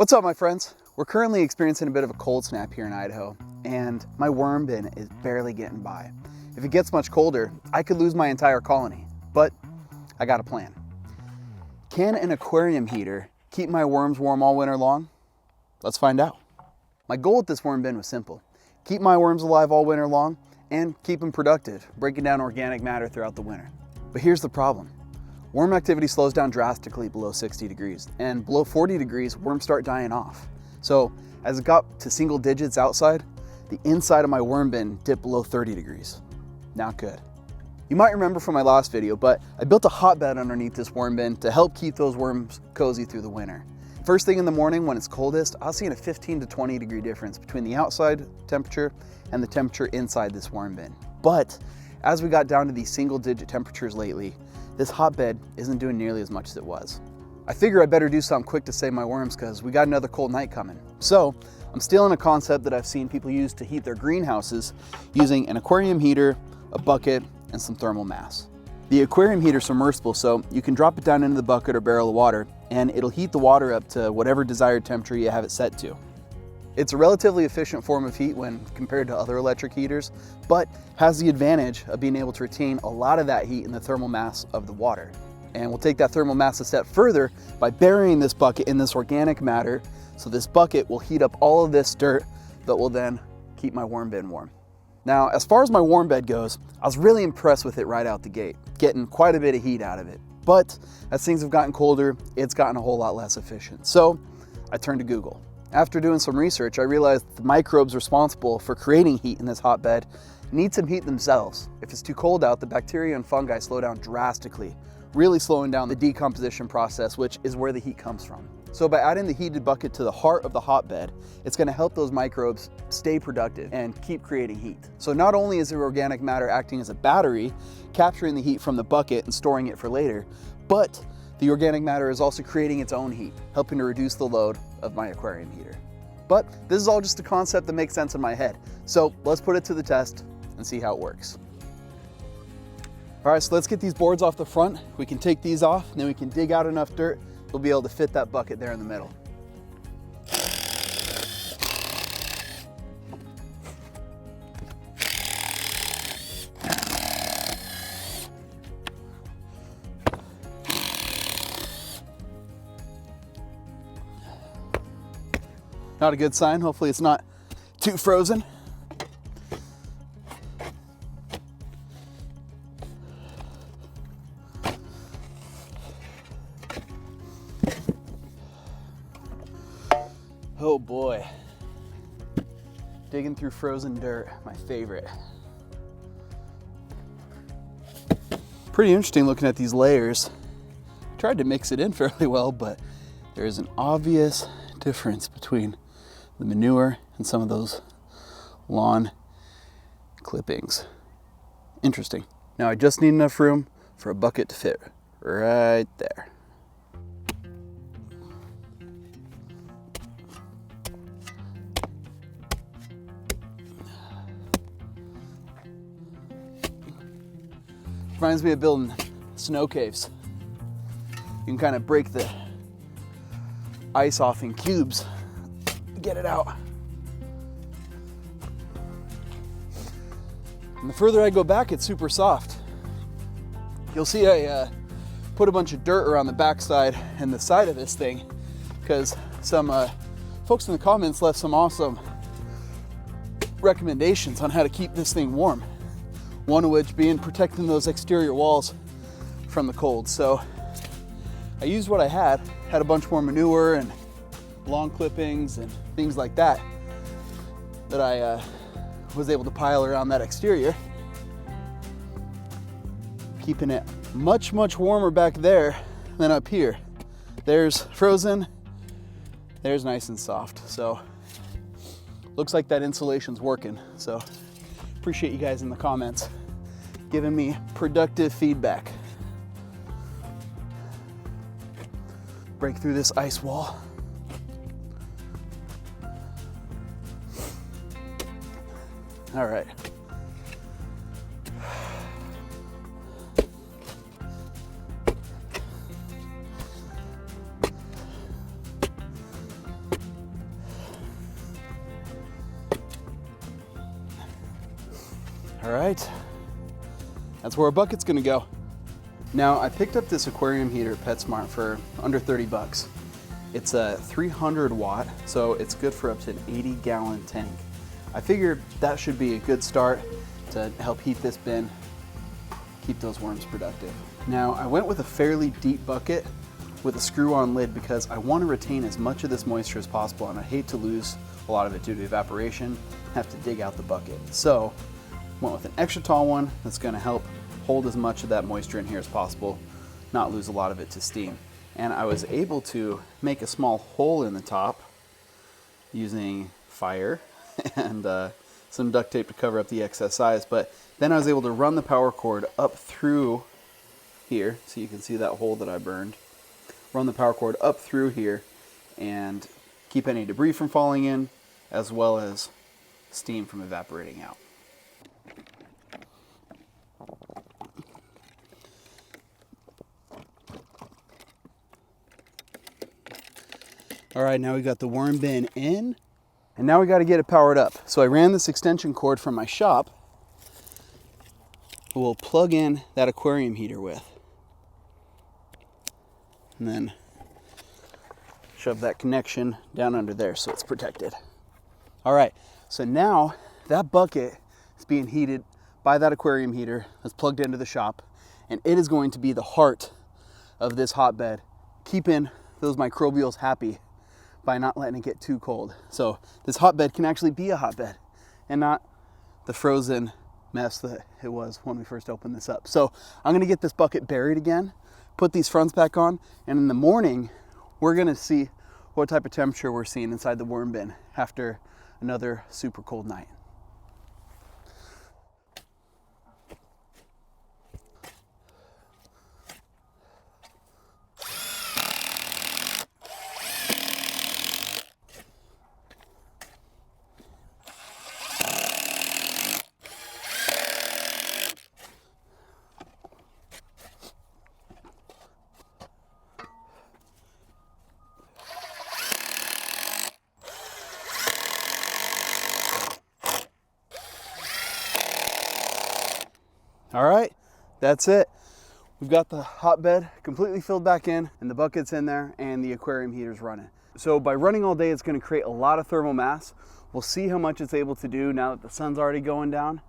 What's up, my friends? We're currently experiencing a bit of a cold snap here in Idaho, and my worm bin is barely getting by. If it gets much colder, I could lose my entire colony, but I got a plan. Can an aquarium heater keep my worms warm all winter long? Let's find out. My goal with this worm bin was simple: keep my worms alive all winter long and keep them productive, breaking down organic matter throughout the winter. But here's the problem. Worm activity slows down drastically below 60 degrees, and below 40 degrees, worms start dying off. So as it got to single digits outside, the inside of my worm bin dipped below 30 degrees. Not good. You might remember from my last video, but I built a hotbed underneath this worm bin to help keep those worms cozy through the winter. First thing in the morning when it's coldest, I was seeing a 15 to 20 degree difference between the outside temperature and the temperature inside this worm bin. But as we got down to these single digit temperatures lately, this hotbed isn't doing nearly as much as it was. I figure I better do something quick to save my worms because we got another cold night coming. So I'm stealing a concept that I've seen people use to heat their greenhouses using an aquarium heater, a bucket, and some thermal mass. The aquarium heater is submersible, so you can drop it down into the bucket or barrel of water and it'll heat the water up to whatever desired temperature you have it set to. It's a relatively efficient form of heat when compared to other electric heaters, but has the advantage of being able to retain a lot of that heat in the thermal mass of the water. And we'll take that thermal mass a step further by burying this bucket in this organic matter, so this bucket will heat up all of this dirt that will then keep my worm bin warm. Now, as far as my worm bed goes, I was really impressed with it right out the gate, getting quite a bit of heat out of it. But as things have gotten colder, it's gotten a whole lot less efficient. So I turned to Google. After doing some research, I realized the microbes responsible for creating heat in this hotbed need some heat themselves. If it's too cold out, the bacteria and fungi slow down drastically, really slowing down the decomposition process, which is where the heat comes from. So by adding the heated bucket to the heart of the hotbed, it's going to help those microbes stay productive and keep creating heat. So not only is the organic matter acting as a battery, capturing the heat from the bucket and storing it for later, but the organic matter is also creating its own heat, helping to reduce the load of my aquarium heater. But this is all just a concept that makes sense in my head. So let's put it to the test and see how it works. All right, so let's get these boards off the front. We can take these off and then we can dig out enough dirt. We'll be able to fit that bucket there in the middle. Not a good sign. Hopefully it's not too frozen. Oh boy. Digging through frozen dirt, my favorite. Pretty interesting looking at these layers. Tried to mix it in fairly well, but there is an obvious difference between the manure and some of those lawn clippings. Interesting. Now I just need enough room for a bucket to fit right there. Reminds me of building snow caves. You can kind of break the ice off in cubes, get it out. And the further I go back, it's super soft. You'll see I put a bunch of dirt around the backside and the side of this thing because some folks in the comments left some awesome recommendations on how to keep this thing warm. One of which being protecting those exterior walls from the cold. So I used what I had a bunch more manure and lawn clippings and things like that I was able to pile around that exterior, keeping it much warmer back there than up here. There's frozen, there's nice and soft. So looks like that insulation's working. So appreciate you guys in the comments giving me productive feedback. Break through this ice wall. All right. All right, that's where our bucket's gonna go. Now, I picked up this aquarium heater at PetSmart for under 30 bucks. It's a 300 watt, so it's good for up to an 80-gallon tank. I figured that should be a good start to help heat this bin, keep those worms productive. Now, I went with a fairly deep bucket with a screw-on lid because I want to retain as much of this moisture as possible, and I hate to lose a lot of it due to evaporation, have to dig out the bucket. So, went with an extra tall one that's going to help hold as much of that moisture in here as possible, not lose a lot of it to steam. And I was able to make a small hole in the top using fire and some duct tape to cover up the excess size, but then I was able to run the power cord up through here, so you can see that hole that I burned. Run the power cord up through here and keep any debris from falling in, as well as steam from evaporating out. All right, now we got the worm bin in, and now we got to get it powered up. So I ran this extension cord from my shop. We'll plug in that aquarium heater with, and then shove that connection down under there so it's protected. All right, so now that bucket is being heated by that aquarium heater that's plugged into the shop, and it is going to be the heart of this hotbed, keeping those microbials happy by not letting it get too cold. So this hotbed can actually be a hotbed and not the frozen mess that it was when we first opened this up. So I'm gonna get this bucket buried again, put these fronts back on, and in the morning, we're gonna see what type of temperature we're seeing inside the worm bin after another super cold night. All right, that's it. We've got the hotbed completely filled back in, and the bucket's in there, and the aquarium heater's running. So by running all day, it's gonna create a lot of thermal mass. We'll see how much it's able to do now that the sun's already going down,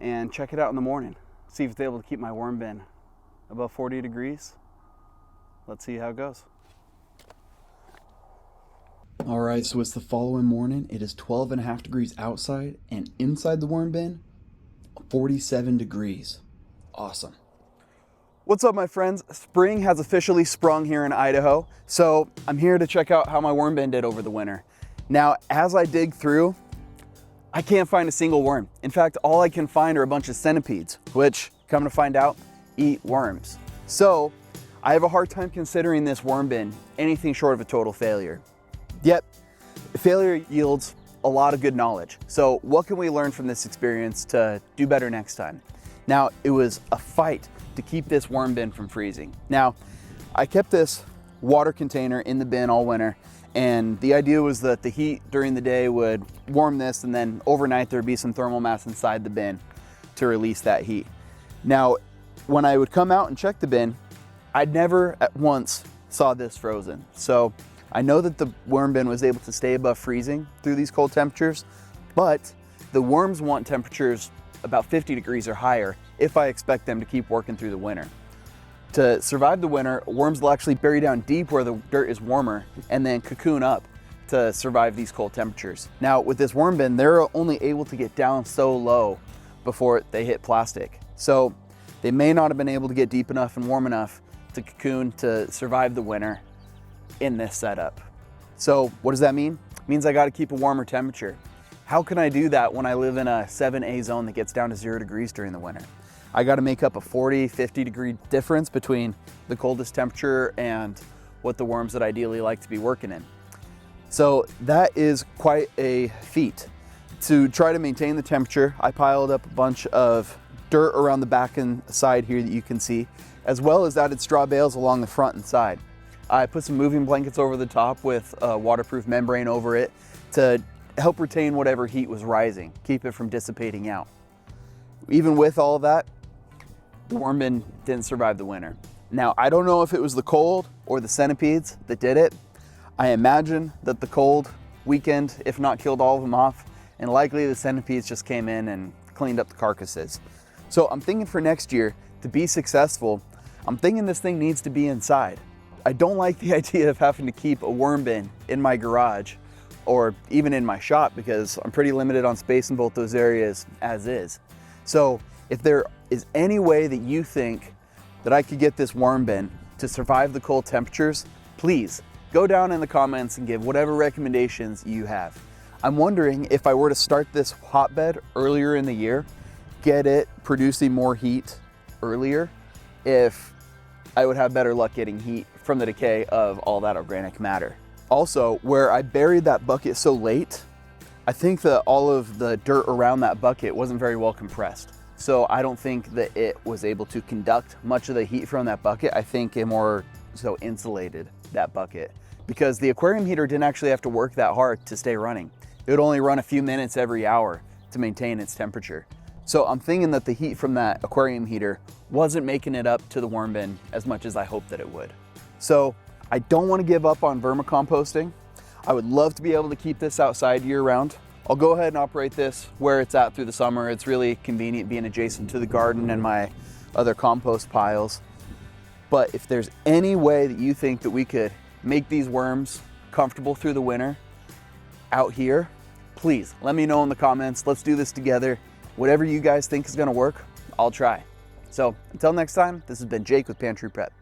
and check it out in the morning. See if it's able to keep my worm bin above 40 degrees. Let's see how it goes. All right, so it's the following morning. It is 12.5 degrees outside, and inside the worm bin, 47 degrees. Awesome. What's up, my friends? Spring has officially sprung here in Idaho, so I'm here to check out how my worm bin did over the winter. Now, as I dig through, I can't find a single worm. In fact, all I can find are a bunch of centipedes, which, come to find out, eat worms. So, I have a hard time considering this worm bin anything short of a total failure. Yet, failure yields a lot of good knowledge. So what can we learn from this experience to do better next time? Now, it was a fight to keep this worm bin from freezing. Now, I kept this water container in the bin all winter, and the idea was that the heat during the day would warm this, and then overnight there'd be some thermal mass inside the bin to release that heat. Now, when I would come out and check the bin, I never at once saw this frozen. So I know that the worm bin was able to stay above freezing through these cold temperatures, but the worms want temperatures about 50 degrees or higher if I expect them to keep working through the winter. To survive the winter, worms will actually bury down deep where the dirt is warmer and then cocoon up to survive these cold temperatures. Now, with this worm bin, they're only able to get down so low before they hit plastic. So they may not have been able to get deep enough and warm enough to cocoon to survive the winter in this setup. So what does that mean? It means I gotta keep a warmer temperature. How can I do that when I live in a 7A zone that gets down to 0 degrees during the winter? I gotta make up a 40, 50 degree difference between the coldest temperature and what the worms that ideally like to be working in. So that is quite a feat. To try to maintain the temperature, I piled up a bunch of dirt around the back and side here that you can see, as well as added straw bales along the front and side. I put some moving blankets over the top with a waterproof membrane over it to help retain whatever heat was rising, keep it from dissipating out. even with all of that, the worm bin didn't survive the winter. Now, I don't know if it was the cold or the centipedes that did it. I imagine that the cold weakened, if not killed all of them off, and likely the centipedes just came in and cleaned up the carcasses. So I'm thinking for next year, to be successful, I'm thinking this thing needs to be inside. I don't like the idea of having to keep a worm bin in my garage or even in my shop because I'm pretty limited on space in both those areas as is. So if there is any way that you think that I could get this worm bin to survive the cold temperatures, please go down in the comments and give whatever recommendations you have. I'm wondering if I were to start this hotbed earlier in the year, get it producing more heat earlier, if I would have better luck getting heat from the decay of all that organic matter. Also, where I buried that bucket so late, I think that all of the dirt around that bucket wasn't very well compressed. So I don't think that it was able to conduct much of the heat from that bucket. I think it more so insulated that bucket because the aquarium heater didn't actually have to work that hard to stay running. It would only run a few minutes every hour to maintain its temperature. So I'm thinking that the heat from that aquarium heater wasn't making it up to the worm bin as much as I hoped that it would. So I don't want to give up on vermicomposting. I would love to be able to keep this outside year round. I'll go ahead and operate this where it's at through the summer. It's really convenient being adjacent to the garden and my other compost piles. But if there's any way that you think that we could make these worms comfortable through the winter out here, please let me know in the comments. Let's do this together. Whatever you guys think is gonna work, I'll try. So until next time, this has been Jake with Pantry Prep.